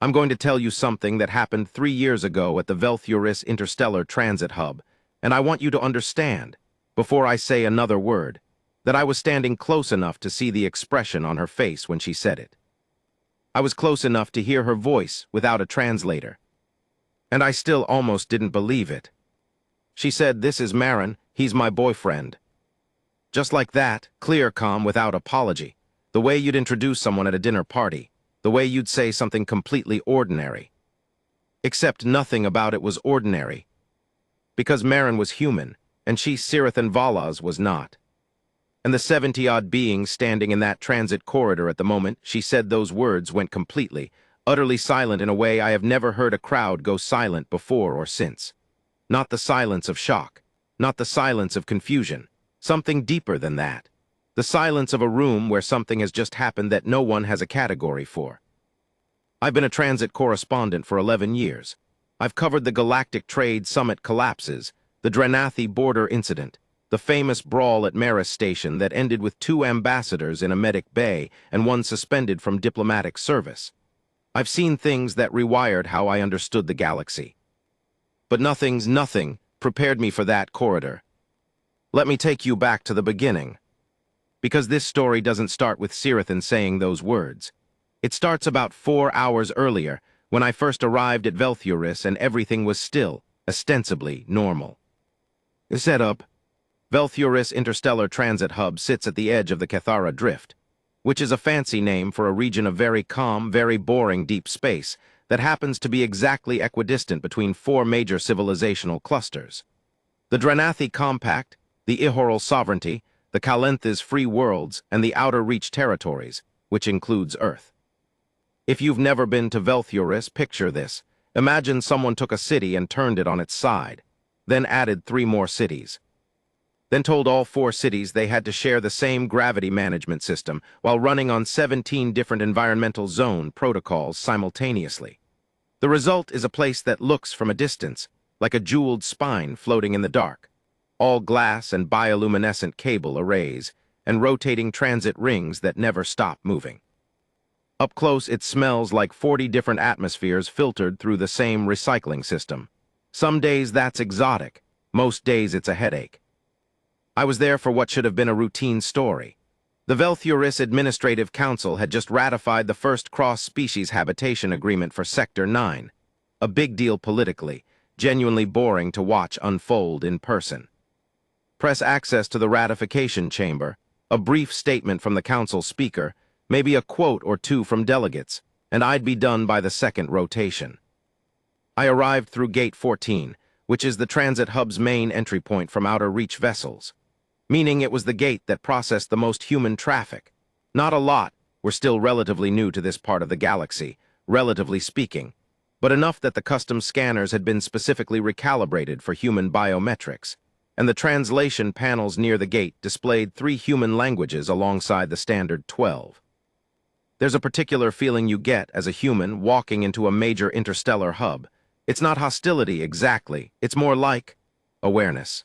I'm going to tell you something that happened 3 years ago at the Velthuris Interstellar Transit Hub, and I want you to understand, before I say another word, that I was standing close enough to see the expression on her face when she said it. I was close enough to hear her voice without a translator. And I still almost didn't believe it. She said, "This is Marin, he's my boyfriend." Just like that, clear, calm, without apology. The way you'd introduce someone at a dinner party. The way you'd say something completely ordinary. Except nothing about it was ordinary. Because Marin was human, and she, Sirathan Valas, was not. And the 70-odd beings standing in that transit corridor at the moment she said those words went completely, utterly silent in a way I have never heard a crowd go silent before or since. Not the silence of shock, not the silence of confusion, something deeper than that. The silence of a room where something has just happened that no one has a category for. I've been a transit correspondent for 11 years. I've covered the Galactic Trade Summit collapses, the Drenathi border incident, the famous brawl at Maris Station that ended with 2 ambassadors in a medic bay and 1 suspended from diplomatic service. I've seen things that rewired how I understood the galaxy. But nothing prepared me for that corridor. Let me take you back to the beginning. Because this story doesn't start with Sirathan saying those words. It starts about 4 hours earlier, when I first arrived at Velthuris and everything was still, ostensibly, normal. Setup. Velthuris Interstellar Transit Hub sits at the edge of the Cathara Drift, which is a fancy name for a region of very calm, very boring deep space that happens to be exactly equidistant between 4 major civilizational clusters. The Drenathi Compact, the Ihoral Sovereignty, the Calenthes Free Worlds, and the Outer Reach Territories, which includes Earth. If you've never been to Velthuris, picture this. Imagine someone took a city and turned it on its side, then added 3 more cities. Then told all 4 cities they had to share the same gravity management system while running on 17 different environmental zone protocols simultaneously. The result is a place that looks from a distance like a jeweled spine floating in the dark, all glass and bioluminescent cable arrays and rotating transit rings that never stop moving. Up close, it smells like 40 different atmospheres filtered through the same recycling system. Some days that's exotic, most days it's a headache. I was there for what should have been a routine story. The Velthuris Administrative Council had just ratified the first cross-species habitation agreement for Sector 9. A big deal politically, genuinely boring to watch unfold in person. Press access to the ratification chamber, a brief statement from the council speaker, maybe a quote or 2 from delegates, and I'd be done by the second rotation. I arrived through Gate 14, which is the transit hub's main entry point from outer reach vessels. Meaning it was the gate that processed the most human traffic. Not a lot, we're still relatively new to this part of the galaxy, relatively speaking, but enough that the custom scanners had been specifically recalibrated for human biometrics, and the translation panels near the gate displayed 3 human languages alongside the standard 12. There's a particular feeling you get as a human walking into a major interstellar hub. It's not hostility exactly, it's more like awareness.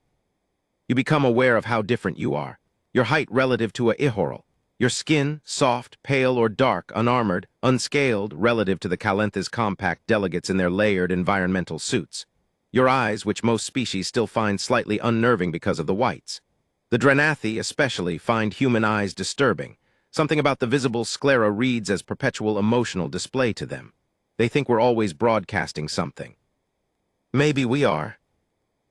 You become aware of how different you are, your height relative to a Ihoral, your skin, soft, pale or dark, unarmored, unscaled relative to the Calenthes Compact delegates in their layered environmental suits, your eyes, which most species still find slightly unnerving because of the whites. The Drenathi especially find human eyes disturbing. Something about the visible sclera reads as perpetual emotional display to them. They think we're always broadcasting something. Maybe we are.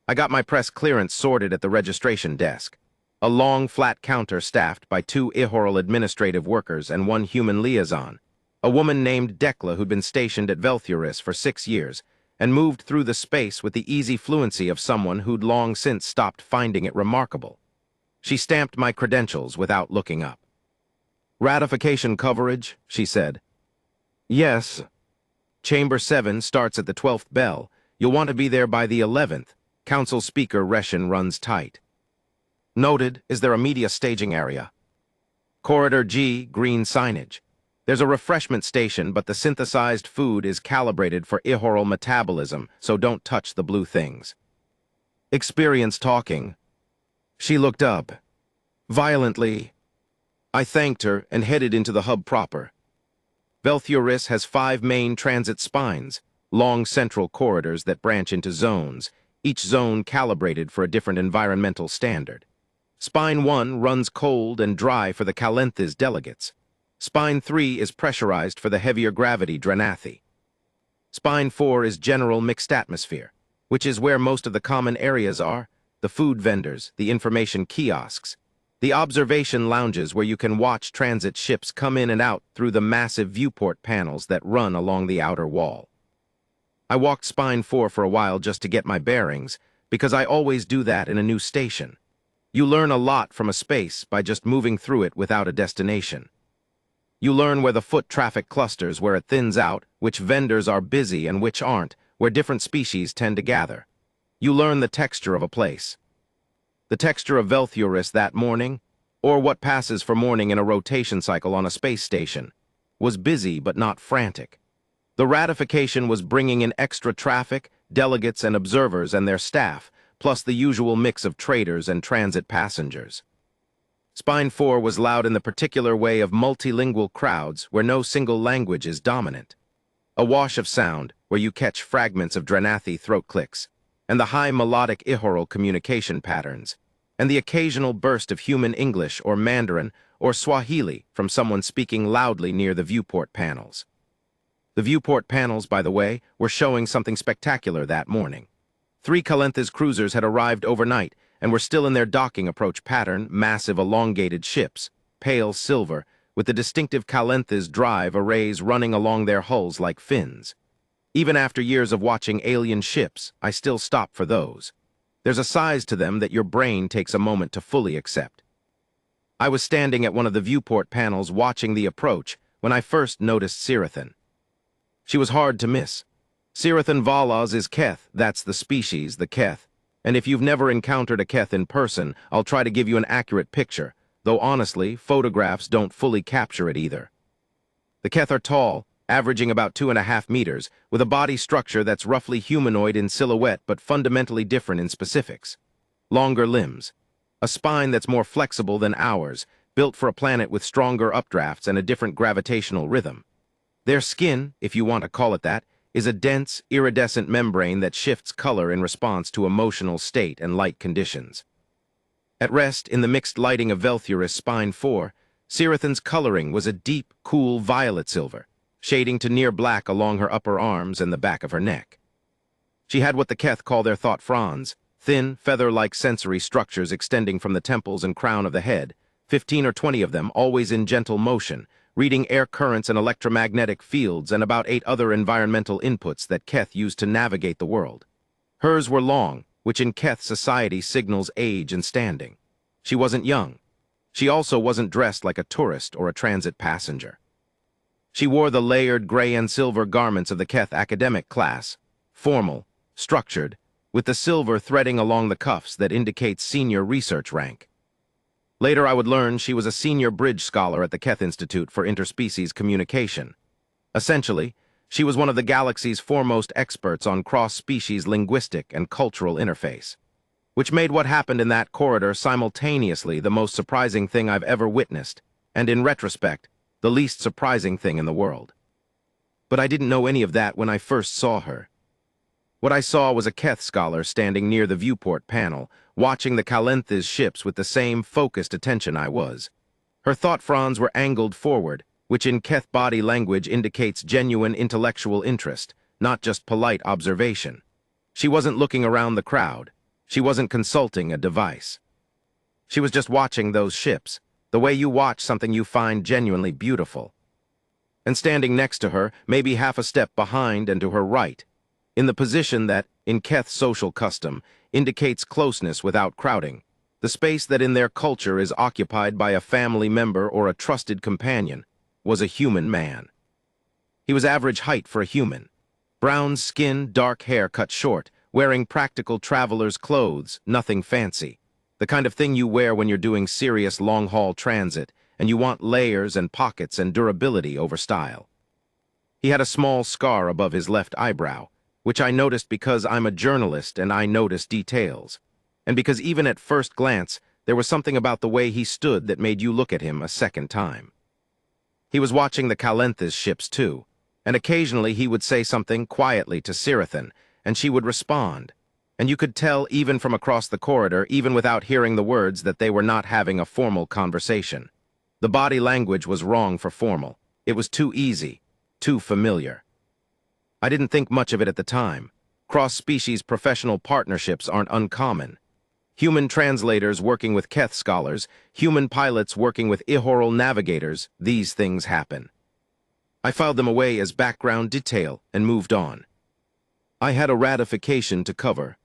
I got my press clearance sorted at the registration desk. A long, flat counter staffed by 2 Ihoral administrative workers and 1 human liaison. A woman named Dekla who'd been stationed at Velthuris for 6 years and moved through the space with the easy fluency of someone who'd long since stopped finding it remarkable. She stamped my credentials without looking up. "Ratification coverage," she said. "Yes. Chamber 7 starts at the 12th bell. You'll want to be there by the 11th. Council Speaker Reshin runs tight." "Noted. Is there a media staging area?" "Corridor G, green signage. There's a refreshment station, but the synthesized food is calibrated for Ihoral metabolism, so don't touch the blue things." "Experience talking." She looked up. Violently. I thanked her and headed into the hub proper. Velthuris has 5 main transit spines, long central corridors that branch into zones, each zone calibrated for a different environmental standard. Spine 1 runs cold and dry for the Calenthes delegates. Spine 3 is pressurized for the heavier gravity Drenathi. Spine 4 is general mixed atmosphere, which is where most of the common areas are, the food vendors, the information kiosks, the observation lounges where you can watch transit ships come in and out through the massive viewport panels that run along the outer wall. I walked Spine 4 for a while just to get my bearings, because I always do that in a new station. You learn a lot from a space by just moving through it without a destination. You learn where the foot traffic clusters, where it thins out, which vendors are busy and which aren't, where different species tend to gather. You learn the texture of a place. The texture of Velthuris that morning, or what passes for morning in a rotation cycle on a space station, was busy but not frantic. The ratification was bringing in extra traffic, delegates and observers and their staff, plus the usual mix of traders and transit passengers. Spine 4 was loud in the particular way of multilingual crowds where no single language is dominant. A wash of sound where you catch fragments of Drenathi throat clicks, and the high melodic Ihoral communication patterns, and the occasional burst of human English or Mandarin or Swahili from someone speaking loudly near the viewport panels. The viewport panels, by the way, were showing something spectacular that morning. 3 Calenthes cruisers had arrived overnight and were still in their docking approach pattern, massive elongated ships, pale silver, with the distinctive Calenthes drive arrays running along their hulls like fins. Even after years of watching alien ships, I still stop for those. There's a size to them that your brain takes a moment to fully accept. I was standing at one of the viewport panels watching the approach when I first noticed Sirathan. She was hard to miss. Sirathan Valas is Keth, that's the species, the Keth. And if you've never encountered a Keth in person, I'll try to give you an accurate picture, though honestly, photographs don't fully capture it either. The Keth are tall, averaging about 2.5 meters, with a body structure that's roughly humanoid in silhouette but fundamentally different in specifics. Longer limbs, a spine that's more flexible than ours, built for a planet with stronger updrafts and a different gravitational rhythm. Their skin, if you want to call it that, is a dense, iridescent membrane that shifts color in response to emotional state and light conditions. At rest in the mixed lighting of Velthuris Spine 4, Sirathan's coloring was a deep, cool violet silver, shading to near black along her upper arms and the back of her neck. She had what the Keth call their thought fronds, thin, feather-like sensory structures extending from the temples and crown of the head, 15 or 20 of them always in gentle motion, reading air currents and electromagnetic fields and about 8 other environmental inputs that Keth used to navigate the world. Hers were long, which in Keth society signals age and standing. She wasn't young. She also wasn't dressed like a tourist or a transit passenger. She wore the layered gray and silver garments of the Keth academic class, formal, structured, with the silver threading along the cuffs that indicates senior research rank. Later I would learn she was a senior bridge scholar at the Keth Institute for Interspecies Communication. Essentially, she was one of the galaxy's foremost experts on cross-species linguistic and cultural interface, which made what happened in that corridor simultaneously the most surprising thing I've ever witnessed, and in retrospect, the least surprising thing in the world. But I didn't know any of that when I first saw her. What I saw was a Keth scholar standing near the viewport panel, watching the Calenthes ships with the same focused attention I was. Her thought fronds were angled forward, which in Keth body language indicates genuine intellectual interest, not just polite observation. She wasn't looking around the crowd. She wasn't consulting a device. She was just watching those ships, the way you watch something you find genuinely beautiful. And standing next to her, maybe half a step behind and to her right, in the position that, in Keth social custom, indicates closeness without crowding, the space that in their culture is occupied by a family member or a trusted companion, was a human man. He was average height for a human. Brown skin, dark hair cut short, wearing practical traveler's clothes, nothing fancy. The kind of thing you wear when you're doing serious long-haul transit, and you want layers and pockets and durability over style. He had a small scar above his left eyebrow, which I noticed because I'm a journalist and I notice details, and because even at first glance, there was something about the way he stood that made you look at him a second time. He was watching the Calentha's ships too, and occasionally he would say something quietly to Sirathan, and she would respond. And you could tell even from across the corridor, even without hearing the words, that they were not having a formal conversation. The body language was wrong for formal. It was too easy, too familiar. I didn't think much of it at the time. Cross-species professional partnerships aren't uncommon. Human translators working with Keth scholars, human pilots working with Ihoral navigators, these things happen. I filed them away as background detail and moved on. I had a ratification to cover.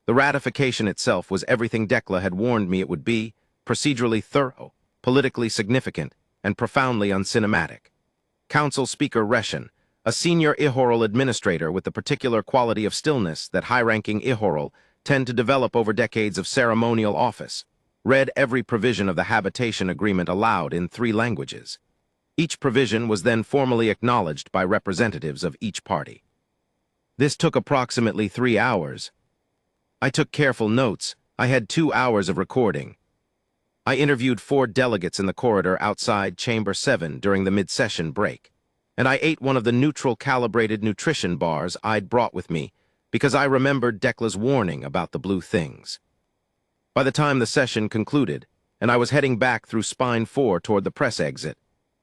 The ratification itself was everything Dekla had warned me it would be: procedurally thorough, politically significant, and profoundly uncinematic. Council Speaker Reshen, a senior Ihoral administrator with the particular quality of stillness that high-ranking Ihoral tend to develop over decades of ceremonial office, read every provision of the habitation agreement aloud in 3 languages. Each provision was then formally acknowledged by representatives of each party. This took approximately 3 hours. I took careful notes. I had 2 hours of recording. I interviewed 4 delegates in the corridor outside Chamber 7 during the mid-session break, and I ate one of the neutral calibrated nutrition bars I'd brought with me because I remembered Dekla's warning about the blue things. By the time the session concluded, and I was heading back through Spine 4 toward the press exit,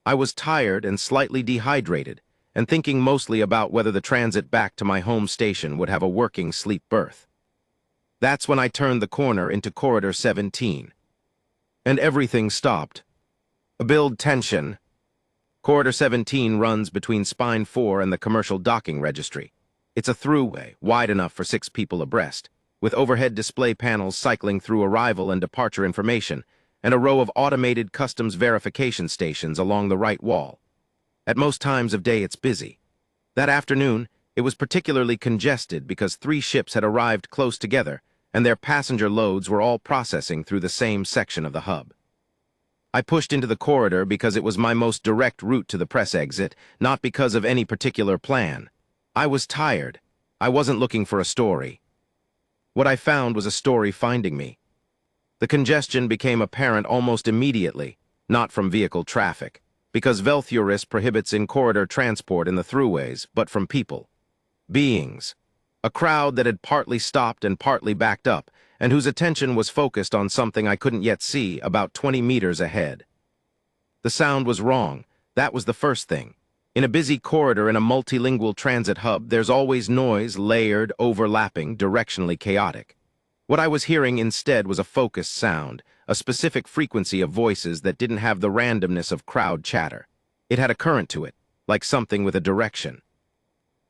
I was tired and slightly dehydrated, and thinking mostly about whether the transit back to my home station would have a working sleep berth. That's when I turned the corner into Corridor 17. And everything stopped. Build tension. Corridor 17 runs between Spine 4 and the Commercial Docking Registry. It's a throughway, wide enough for 6 people abreast, with overhead display panels cycling through arrival and departure information, and a row of automated customs verification stations along the right wall. At most times of day it's busy. That afternoon, it was particularly congested because 3 ships had arrived close together, and their passenger loads were all processing through the same section of the hub. I pushed into the corridor because it was my most direct route to the press exit, not because of any particular plan. I was tired. I wasn't looking for a story. What I found was a story finding me. The congestion became apparent almost immediately, not from vehicle traffic, because Velthuris prohibits in-corridor transport in the throughways, but from people. Beings. A crowd that had partly stopped and partly backed up, and whose attention was focused on something I couldn't yet see about 20 meters ahead. The sound was wrong. That was the first thing. In a busy corridor in a multilingual transit hub, there's always noise, layered, overlapping, directionally chaotic. What I was hearing instead was a focused sound, a specific frequency of voices that didn't have the randomness of crowd chatter. It had a current to it, like something with a direction.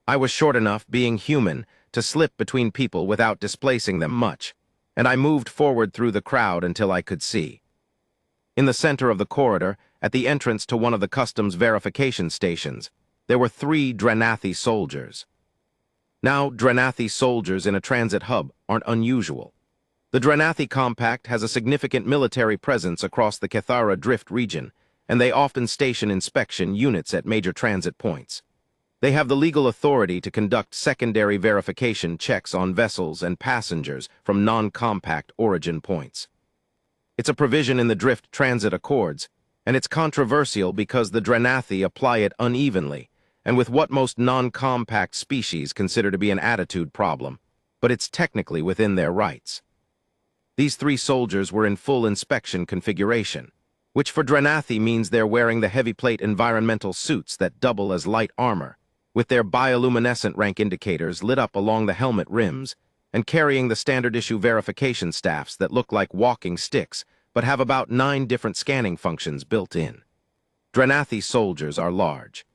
I was short enough, being human, to slip between people without displacing them much, and I moved forward through the crowd until I could see. In the center of the corridor, at the entrance to one of the customs verification stations, there were 3 Drenathi soldiers. Now, Drenathi soldiers in a transit hub aren't unusual. The Drenathi Compact has a significant military presence across the Kethara Drift region, and they often station inspection units at major transit points. They have the legal authority to conduct secondary verification checks on vessels and passengers from non-compact origin points. It's a provision in the Drift Transit Accords, and it's controversial because the Drenathi apply it unevenly, and with what most non-compact species consider to be an attitude problem, but it's technically within their rights. These 3 soldiers were in full inspection configuration, which for Drenathi means they're wearing the heavy plate environmental suits that double as light armor, with their bioluminescent rank indicators lit up along the helmet rims, and carrying the standard issue verification staffs that look like walking sticks, but have about 9 different scanning functions built in. Drenathi soldiers are large.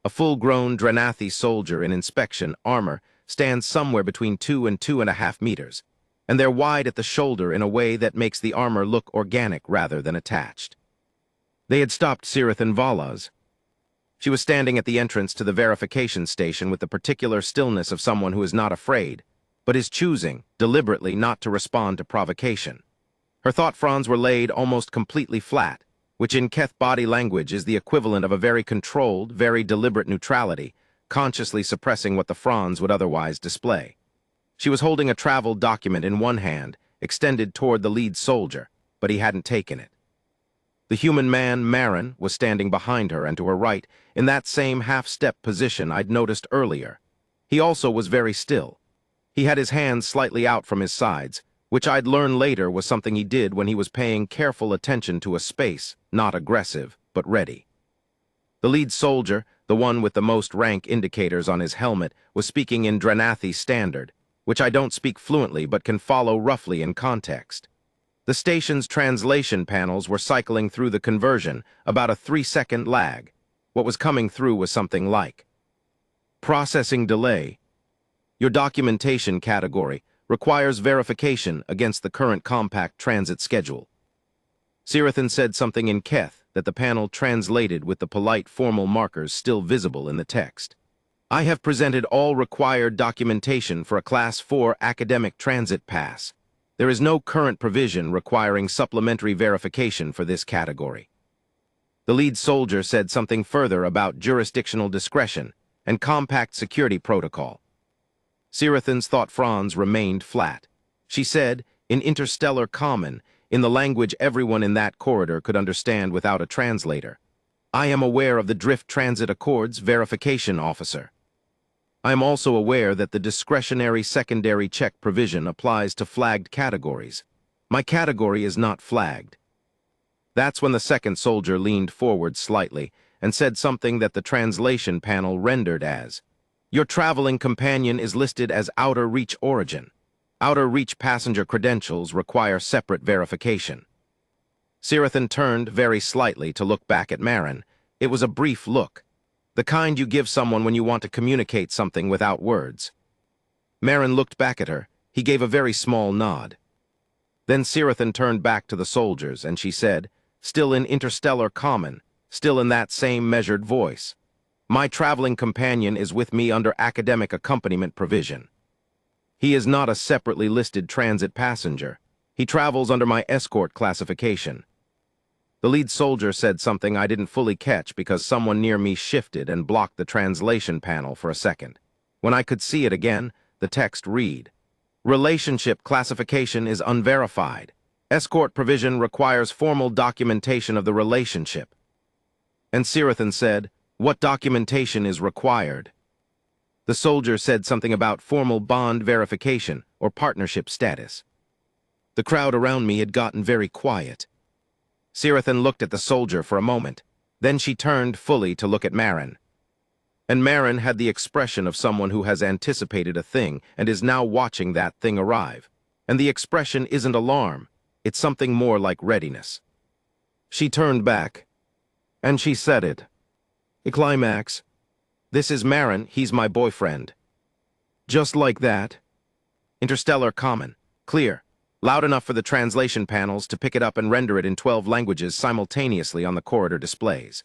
A full-grown Drenathi soldier in inspection armor stands somewhere between 2 and 2.5 meters, and they're wide at the shoulder in a way that makes the armor look organic rather than attached. They had stopped Sirathan Vala's. She was standing at the entrance to the verification station with the particular stillness of someone who is not afraid, but is choosing, deliberately, not to respond to provocation. Her thought fronds were laid almost completely flat, which in Keth body language is the equivalent of a very controlled, very deliberate neutrality, consciously suppressing what the fronds would otherwise display. She was holding a travel document in one hand, extended toward the lead soldier, but he hadn't taken it. The human man, Marin, was standing behind her and to her right, in that same half-step position I'd noticed earlier. He also was very still. He had his hands slightly out from his sides, which I'd learn later was something he did when he was paying careful attention to a space, not aggressive, but ready. The lead soldier, the one with the most rank indicators on his helmet, was speaking in Drenathi Standard, which I don't speak fluently but can follow roughly in context. The station's translation panels were cycling through the conversion, about a 3-second lag. What was coming through was something like: processing delay. Your documentation category requires verification against the current compact transit schedule. Sirathan said something in Keth that the panel translated with the polite formal markers still visible in the text. I have presented all required documentation for a Class 4 academic transit pass. There is no current provision requiring supplementary verification for this category. The lead soldier said something further about jurisdictional discretion and compact security protocol. Sirathan's thought fronds remained flat. She said, in interstellar common, in the language everyone in that corridor could understand without a translator, I am aware of the Drift Transit Accords verification officer. I am also aware that the discretionary secondary check provision applies to flagged categories. My category is not flagged. That's when the second soldier leaned forward slightly and said something that the translation panel rendered as: your traveling companion is listed as Outer Reach origin. Outer Reach passenger credentials require separate verification. Sirathan turned very slightly to look back at Marin. It was a brief look, the kind you give someone when you want to communicate something without words. Marin looked back at her. He gave a very small nod. Then Sirathan turned back to the soldiers, and she said, still in interstellar common, still in that same measured voice, my traveling companion is with me under academic accompaniment provision. He is not a separately listed transit passenger. He travels under my escort classification. The lead soldier said something I didn't fully catch because someone near me shifted and blocked the translation panel for a second. When I could see it again, the text read: relationship classification is unverified. Escort provision requires formal documentation of the relationship. And Sirathan said, what documentation is required? The soldier said something about formal bond verification or partnership status. The crowd around me had gotten very quiet. Sirathan looked at the soldier for a moment. Then she turned fully to look at Marin. And Marin had the expression of someone who has anticipated a thing and is now watching that thing arrive. And the expression isn't alarm. It's something more like readiness. She turned back, and she said it. A climax. This is Marin, he's my boyfriend. Just like that. Interstellar common. Clear. Loud enough for the translation panels to pick it up and render it in 12 languages simultaneously on the corridor displays.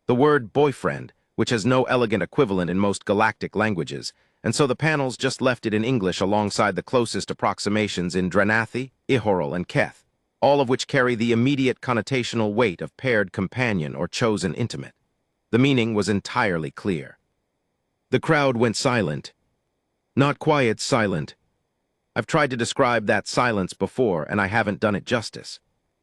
The word boyfriend, which has no elegant equivalent in most galactic languages, and so the panels just left it in English alongside the closest approximations in Drenathi, Ihoril, and Keth, all of which carry the immediate connotational weight of paired companion or chosen intimate. The meaning was entirely clear. The crowd went silent. Not quiet, silent. I've tried to describe that silence before, and I haven't done it justice.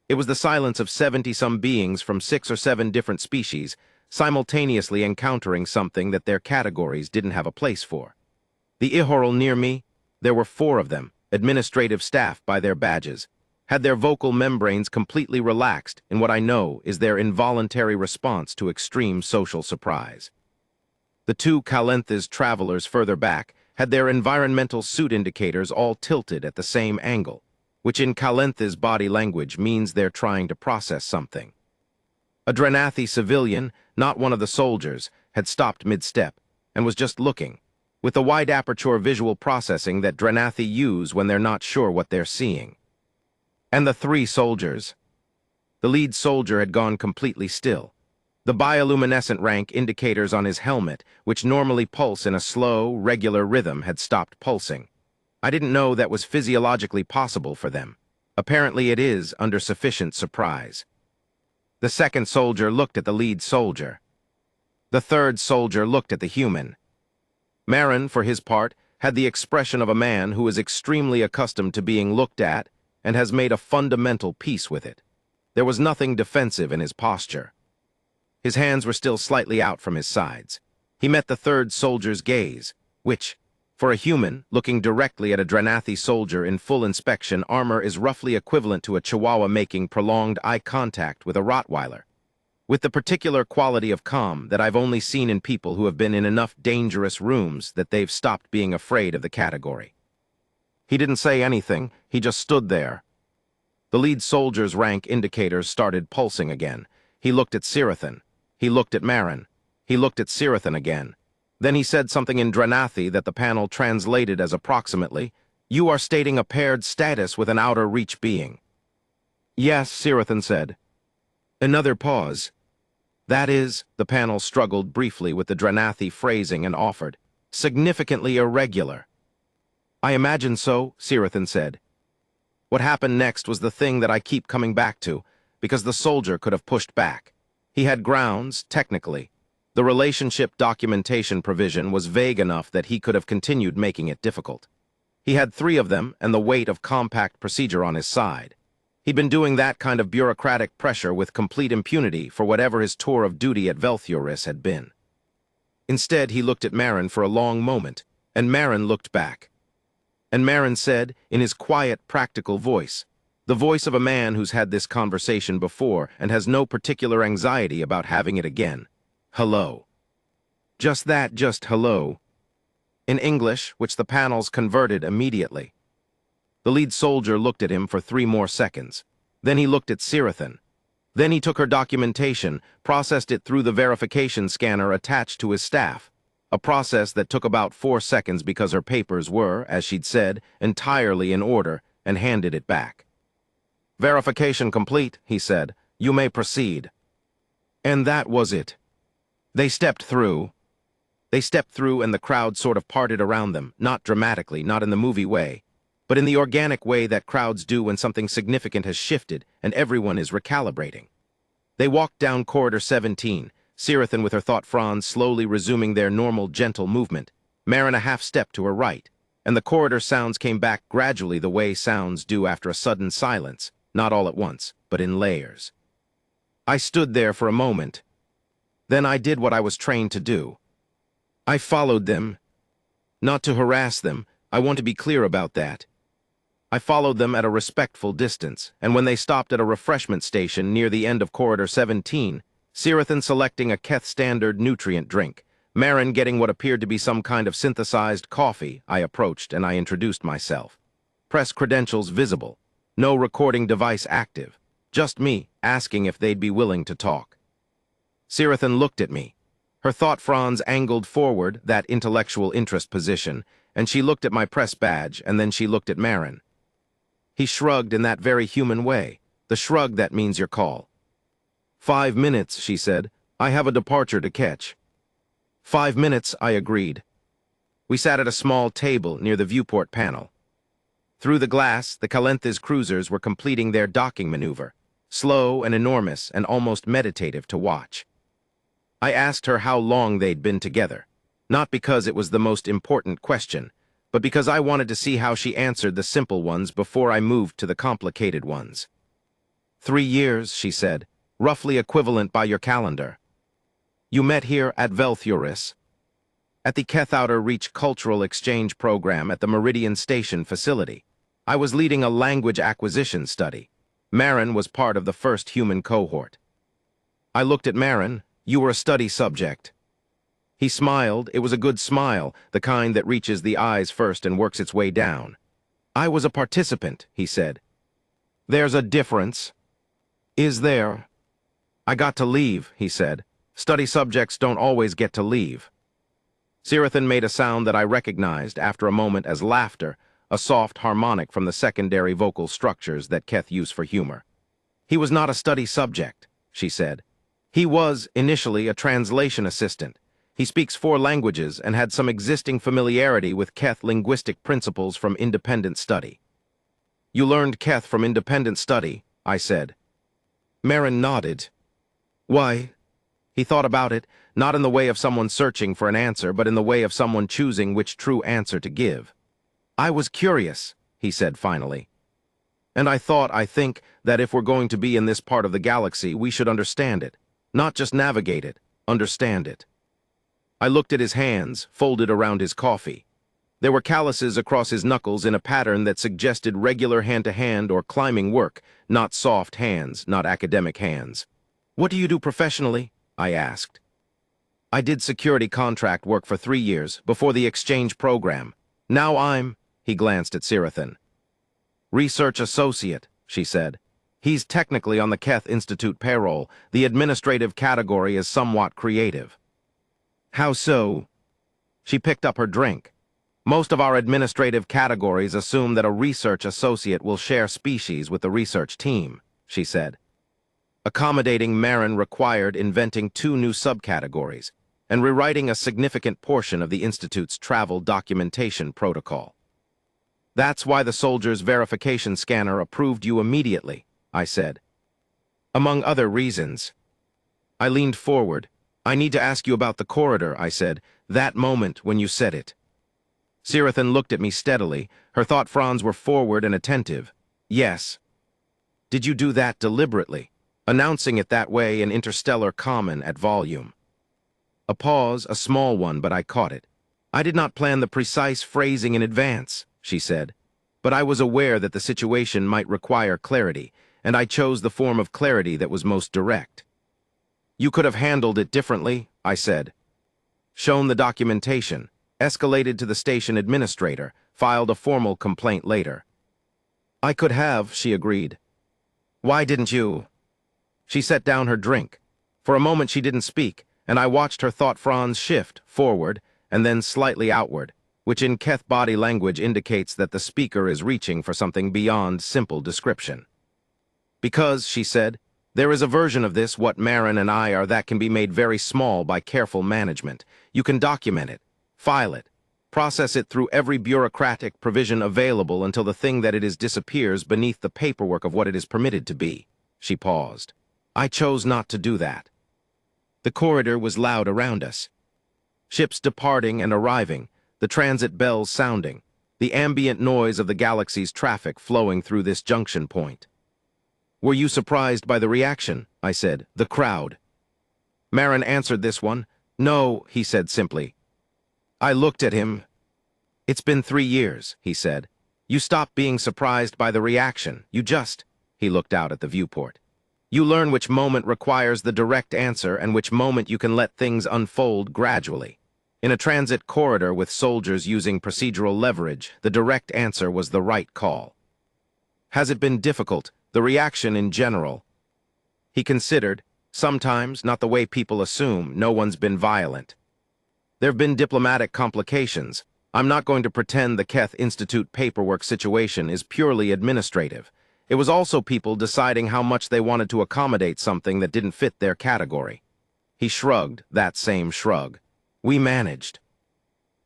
It was the silence of 70-some beings from 6 or 7 different species, simultaneously encountering something that their categories didn't have a place for. The Ihoril near me, there were 4 of them, administrative staff by their badges, had their vocal membranes completely relaxed in what I know is their involuntary response to extreme social surprise. The 2 Calenthes travelers further back had their environmental suit indicators all tilted at the same angle, which in Calenthes body language means they're trying to process something. A Drenathi civilian, not one of the soldiers, had stopped mid-step and was just looking, with the wide aperture visual processing that Drenathi use when they're not sure what they're seeing. And the 3 soldiers. The lead soldier had gone completely still. The bioluminescent rank indicators on his helmet, which normally pulse in a slow, regular rhythm, had stopped pulsing. I didn't know that was physiologically possible for them. Apparently it is, under sufficient surprise. The second soldier looked at the lead soldier. The third soldier looked at the human. Marin, for his part, had the expression of a man who is extremely accustomed to being looked at and has made a fundamental peace with it. There was nothing defensive in his posture. His hands were still slightly out from his sides. He met the third soldier's gaze, which, for a human looking directly at a Dranathi soldier in full inspection armor, is roughly equivalent to a Chihuahua making prolonged eye contact with a Rottweiler, with the particular quality of calm that I've only seen in people who have been in enough dangerous rooms that they've stopped being afraid of the category. He didn't say anything, he just stood there. The lead soldier's rank indicators started pulsing again. He looked at Sirathan. He looked at Marin. He looked at Sirathan again. Then he said something in Dranathi that the panel translated as approximately, "You are stating a paired status with an outer reach being." "Yes," Sirathan said. Another pause. "That is," the panel struggled briefly with the Dranathi phrasing and offered, "significantly irregular." "I imagine so," Sirathan said. What happened next was the thing that I keep coming back to, because the soldier could have pushed back. He had grounds, technically. The relationship documentation provision was vague enough that he could have continued making it difficult. He had 3 of them and the weight of compact procedure on his side. He'd been doing that kind of bureaucratic pressure with complete impunity for whatever his tour of duty at Velthioris had been. Instead, he looked at Marin for a long moment, and Marin looked back. And Marin said, in his quiet, practical voice, the voice of a man who's had this conversation before and has no particular anxiety about having it again, "Hello." Just that, just hello. In English, which the panels converted immediately. The lead soldier looked at him for 3 more seconds. Then he looked at Sirathan. Then he took her documentation, processed it through the verification scanner attached to his staff, a process that took about 4 seconds because her papers were, as she'd said, entirely in order, and handed it back. "Verification complete," he said. "You may proceed." And that was it. They stepped through. And the crowd sort of parted around them, not dramatically, not in the movie way, but in the organic way that crowds do when something significant has shifted and everyone is recalibrating. They walked down corridor 17, Sirathan with her thought fronds slowly resuming their normal gentle movement, Marin a half step to her right, and the corridor sounds came back gradually the way sounds do after a sudden silence, not all at once, but in layers. I stood there for a moment. Then I did what I was trained to do. I followed them. Not to harass them, I want to be clear about that. I followed them at a respectful distance, and when they stopped at a refreshment station near the end of corridor 17, Sirathan selecting a Keth standard nutrient drink, Marin getting what appeared to be some kind of synthesized coffee, I approached and I introduced myself. Press credentials visible. No recording device active. Just me, asking if they'd be willing to talk. Sirathan looked at me. Her thought fronds angled forward, that intellectual interest position, and she looked at my press badge, and then she looked at Marin. He shrugged in that very human way, the shrug that means your call. 5 minutes, she said. I have a departure to catch. 5 minutes, I agreed. We sat at a small table near the viewport panel. Through the glass, the Calenthes cruisers were completing their docking maneuver, slow and enormous and almost meditative to watch. I asked her how long they'd been together, not because it was the most important question, but because I wanted to see how she answered the simple ones before I moved to the complicated ones. 3 years, she said, roughly equivalent by your calendar. You met here at Velthioris, at the Keth Outer Reach Cultural Exchange Program at the Meridian Station facility. I was leading a language acquisition study. Marin was part of the first human cohort. I looked at Marin. You were a study subject. He smiled. It was a good smile, the kind that reaches the eyes first and works its way down. I was a participant, he said. There's a difference. Is there? I got to leave, he said. Study subjects don't always get to leave. Sirathan made a sound that I recognized after a moment as laughter, a soft harmonic from the secondary vocal structures that Keth used for humor. He was not a study subject, she said. He was, initially, a translation assistant. He speaks 4 languages and had some existing familiarity with Keth linguistic principles from independent study. You learned Keth from independent study, I said. Marin nodded. Why? He thought about it, not in the way of someone searching for an answer, but in the way of someone choosing which true answer to give. I was curious, he said finally. And I think that if we're going to be in this part of the galaxy, we should understand it. Not just navigate it, understand it. I looked at his hands, folded around his coffee. There were calluses across his knuckles in a pattern that suggested regular hand-to-hand or climbing work, not soft hands, not academic hands. "What do you do professionally?" I asked. "I did security contract work for 3 years, before the exchange program. Now he glanced at Sirathan. "Research associate," she said. "He's technically on the Keth Institute payroll. The administrative category is somewhat creative." "How so?" She picked up her drink. "Most of our administrative categories assume that a research associate will share species with the research team," she said. Accommodating Marin required inventing 2 new subcategories and rewriting a significant portion of the Institute's travel documentation protocol. "That's why the soldier's verification scanner approved you immediately," I said. "Among other reasons." I leaned forward. "I need to ask you about the corridor," I said, "that moment when you said it." Sirathan looked at me steadily. Her thought fronds were forward and attentive. "Yes." "Did you do that deliberately, announcing it that way in interstellar common at volume?" A pause, a small one, but I caught it. "I did not plan the precise phrasing in advance," she said, "but I was aware that the situation might require clarity, and I chose the form of clarity that was most direct." "You could have handled it differently," I said. "Shown the documentation, escalated to the station administrator, filed a formal complaint later." "I could have," she agreed. "Why didn't you?" She set down her drink. For a moment she didn't speak, and I watched her thought fronds shift, forward, and then slightly outward, which in Keth body language indicates that the speaker is reaching for something beyond simple description. "Because," she said, "there is a version of this, what Marin and I are, that can be made very small by careful management. You can document it, file it, process it through every bureaucratic provision available until the thing that it is disappears beneath the paperwork of what it is permitted to be." She paused. "I chose not to do that." The corridor was loud around us. Ships departing and arriving, the transit bells sounding, the ambient noise of the galaxy's traffic flowing through this junction point. "Were you surprised by the reaction?" I said. "The crowd." Marin answered this one. "No," he said simply. I looked at him. "It's been 3 years," he said. "You stopped being surprised by the reaction. You just—" He looked out at the viewport. "You learn which moment requires the direct answer and which moment you can let things unfold gradually. In a transit corridor with soldiers using procedural leverage, the direct answer was the right call." "Has it been difficult, the reaction in general?" He considered. "Sometimes, not the way people assume. No one's been violent. There have been diplomatic complications. I'm not going to pretend the Keth Institute paperwork situation is purely administrative. It was also people deciding how much they wanted to accommodate something that didn't fit their category." He shrugged, that same shrug. "We managed."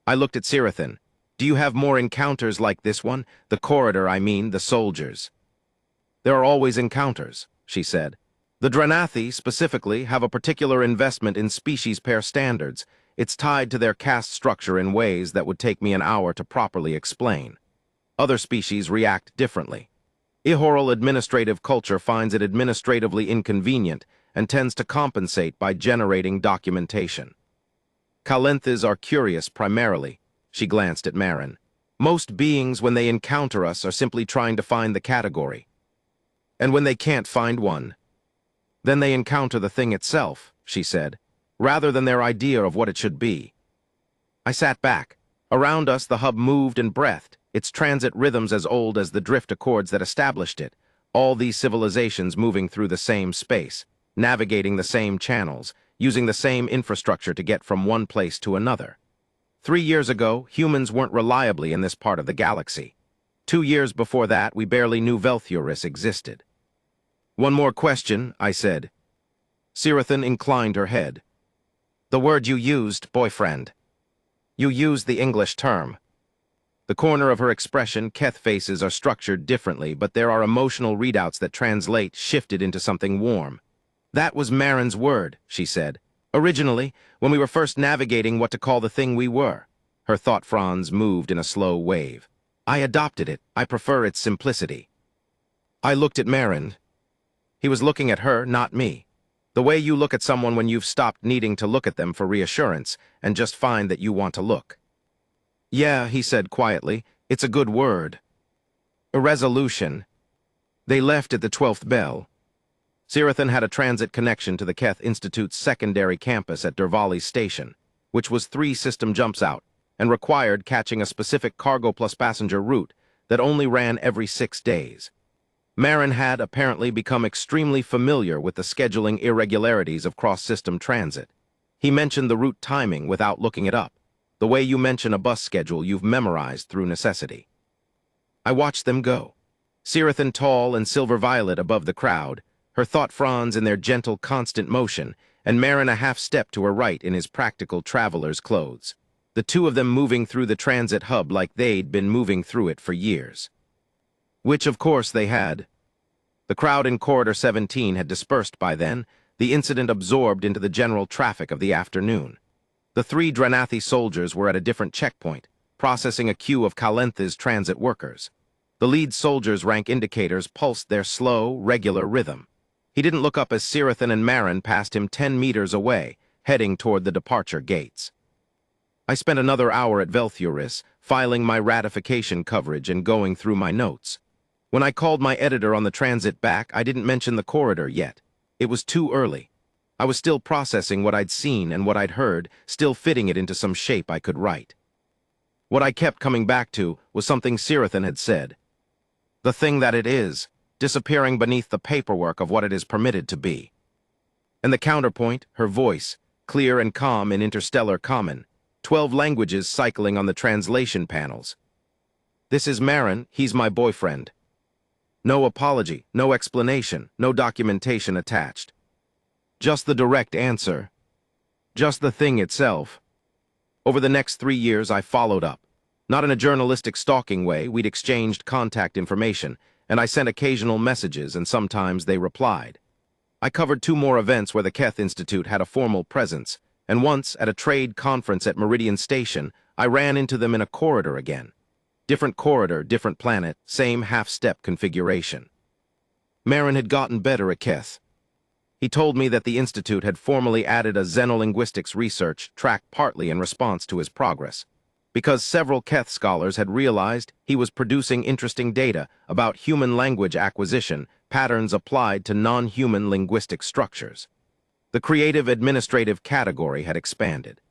I looked at Sirathan. "Do you have more encounters like this one? The corridor, I mean, the soldiers." "There are always encounters," she said. "The Dranathi, specifically, have a particular investment in species pair standards. It's tied to their caste structure in ways that would take me an hour to properly explain. Other species react differently. Ihoral administrative culture finds it administratively inconvenient and tends to compensate by generating documentation. Calenthes are curious primarily." She glanced at Marin. "Most beings, when they encounter us, are simply trying to find the category. And when they can't find one, then they encounter the thing itself," she said, "rather than their idea of what it should be." I sat back. Around us the hub moved and breathed, its transit rhythms as old as the drift accords that established it, all these civilizations moving through the same space, navigating the same channels, using the same infrastructure to get from one place to another. 3 years ago, humans weren't reliably in this part of the galaxy. 2 years before that, we barely knew Velthuris existed. "One more question," I said. Sirathan inclined her head. "The word you used, boyfriend. You used the English term." The corner of her expression, Keth faces are structured differently, but there are emotional readouts that translate, shifted into something warm. "That was Marin's word," she said. "Originally, when we were first navigating what to call the thing we were." Her thought fronds moved in a slow wave. "I adopted it. I prefer its simplicity." I looked at Marin. He was looking at her, not me. The way you look at someone when you've stopped needing to look at them for reassurance and just find that you want to look. Yeah, he said quietly, it's a good word. Irresolution. They left at the 12th bell. Sirathan had a transit connection to the Keth Institute's secondary campus at Dervali Station, which was 3 system jumps out and required catching a specific cargo plus passenger route that only ran every 6 days. Marin had apparently become extremely familiar with the scheduling irregularities of cross-system transit. He mentioned the route timing without looking it up, the way you mention a bus schedule you've memorized through necessity. I watched them go. Sirathan tall and silver-violet above the crowd, her thought fronds in their gentle, constant motion, and Marin a half-step to her right in his practical traveler's clothes. The two of them moving through the transit hub like they'd been moving through it for years. Which, of course, they had. The crowd in Corridor 17 had dispersed by then, the incident absorbed into the general traffic of the afternoon. The 3 Dranathi soldiers were at a different checkpoint, processing a queue of Kalentha's transit workers. The lead soldier's rank indicators pulsed their slow, regular rhythm. He didn't look up as Sirathan and Marin passed him 10 meters away, heading toward the departure gates. I spent another hour at Velthuris, filing my ratification coverage and going through my notes. When I called my editor on the transit back, I didn't mention the corridor yet. It was too early. I was still processing what I'd seen and what I'd heard, still fitting it into some shape I could write. What I kept coming back to was something Sirathan had said. The thing that it is, disappearing beneath the paperwork of what it is permitted to be. And the counterpoint, her voice, clear and calm in interstellar common, 12 languages cycling on the translation panels. This is Marin, he's my boyfriend. No apology, no explanation, no documentation attached. Just the direct answer. Just the thing itself. Over the next 3 years, I followed up. Not in a journalistic stalking way, we'd exchanged contact information, and I sent occasional messages, and sometimes they replied. I covered 2 more events where the Keth Institute had a formal presence, and once, at a trade conference at Meridian Station, I ran into them in a corridor again. Different corridor, different planet, same half-step configuration. Marin had gotten better at Keth. He told me that the Institute had formally added a xenolinguistics research track partly in response to his progress, because several Keth scholars had realized he was producing interesting data about human language acquisition patterns applied to non-human linguistic structures. The creative administrative category had expanded.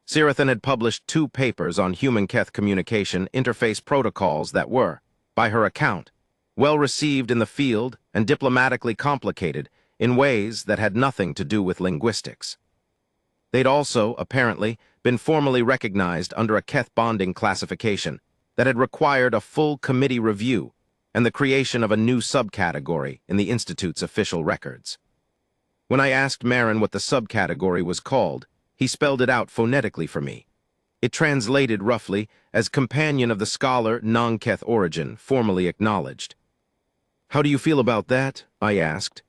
Sirathan had published 2 papers on human-Keth communication interface protocols that were, by her account, well received in the field and diplomatically complicated in ways that had nothing to do with linguistics. They'd also, apparently, been formally recognized under a Keth bonding classification that had required a full committee review and the creation of a new subcategory in the Institute's official records. When I asked Marin what the subcategory was called, he spelled it out phonetically for me. It translated roughly as companion of the scholar non-Keth origin, formally acknowledged. How do you feel about that? I asked.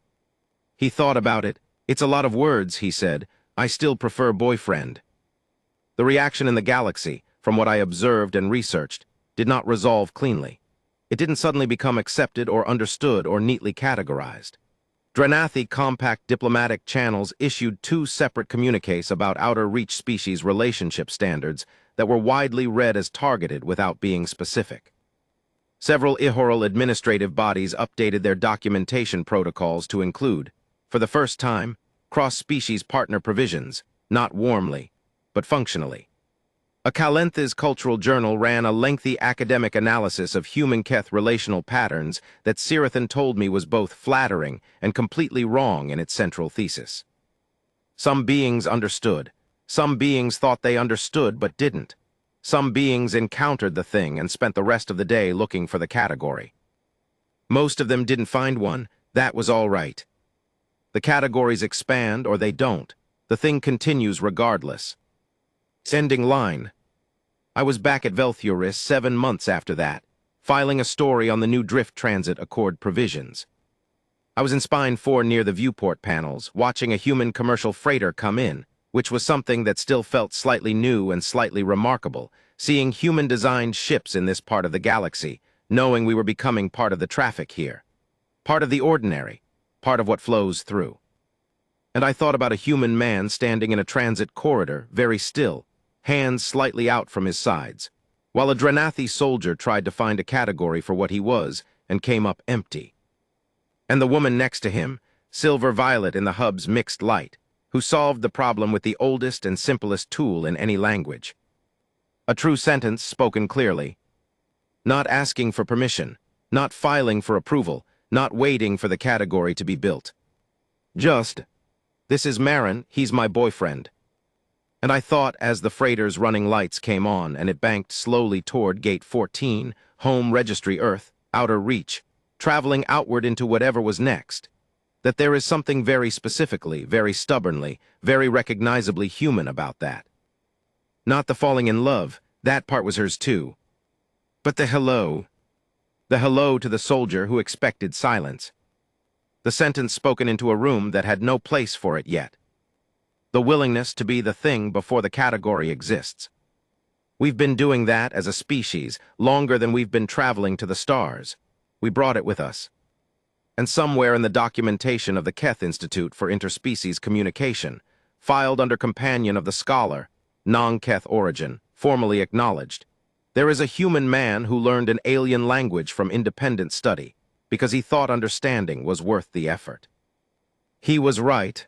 He thought about it. It's a lot of words, he said. I still prefer boyfriend. The reaction in the galaxy, from what I observed and researched, did not resolve cleanly. It didn't suddenly become accepted or understood or neatly categorized. Dranathi compact diplomatic channels issued 2 separate communiques about outer reach species relationship standards that were widely read as targeted without being specific. Several Ihoral administrative bodies updated their documentation protocols to include, for the first time, cross-species partner provisions, not warmly, but functionally. A Kalentha's cultural journal ran a lengthy academic analysis of human-Keth relational patterns that Sirathan told me was both flattering and completely wrong in its central thesis. Some beings understood. Some beings thought they understood but didn't. Some beings encountered the thing and spent the rest of the day looking for the category. Most of them didn't find one. That was all right. The categories expand or they don't. The thing continues regardless. Sending line. I was back at Velthuris 7 months after that, filing a story on the new Drift Transit Accord provisions. I was in Spine 4 near the viewport panels, watching a human commercial freighter come in, which was something that still felt slightly new and slightly remarkable, seeing human-designed ships in this part of the galaxy, knowing we were becoming part of the traffic here. part of the ordinary, part of what flows through. And I thought about a human man standing in a transit corridor, very still, hands slightly out from his sides, while a Drenathi soldier tried to find a category for what he was and came up empty. And the woman next to him, silver violet in the hub's mixed light, who solved the problem with the oldest and simplest tool in any language. A true sentence spoken clearly. Not asking for permission, not filing for approval, not waiting for the category to be built. Just, this is Marin, he's my boyfriend. And I thought as the freighter's running lights came on and it banked slowly toward Gate 14, home registry Earth, outer reach, traveling outward into whatever was next, that there is something very specifically, very stubbornly, very recognizably human about that. Not the falling in love, that part was hers too. But the hello to the soldier who expected silence. The sentence spoken into a room that had no place for it yet. The willingness to be the thing before the category exists. We've been doing that as a species longer than we've been traveling to the stars. We brought it with us. And somewhere in the documentation of the Keth Institute for Interspecies Communication, filed under companion of the scholar, non-Keth origin, formally acknowledged, there is a human man who learned an alien language from independent study because he thought understanding was worth the effort. He was right,